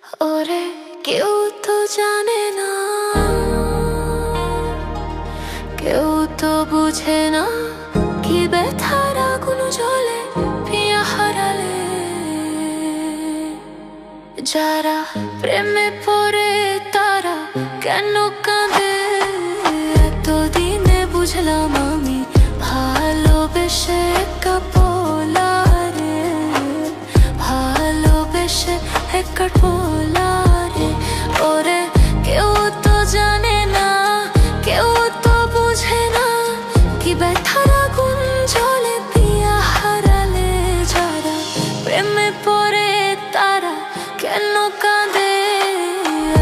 ওরে কেউ তো জানে না, কেউ তো বুঝে না কি ব্যথার আগুন জ্বলে পিয়া হারালে। যারা প্রেমে পড়ে তারা কেন কাঁদে, এতদিনে বুঝলাম আমি ভালোবেসে কাপলারে, ভালোবেসে কাটলারে। ওরে কেউ তো জানে না, কেউ তো বুঝে না কি ব্যথার আগুন জ্বলে পিয়া হারালে। যারা প্রেমে পড়ে তারা কেন কাঁদে,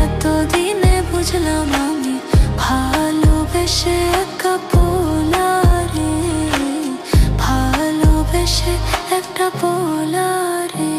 এতদিনে বুঝলাম আমি ভালোবেসে কাপলারে, ভালোবেসে একটা পোলারে।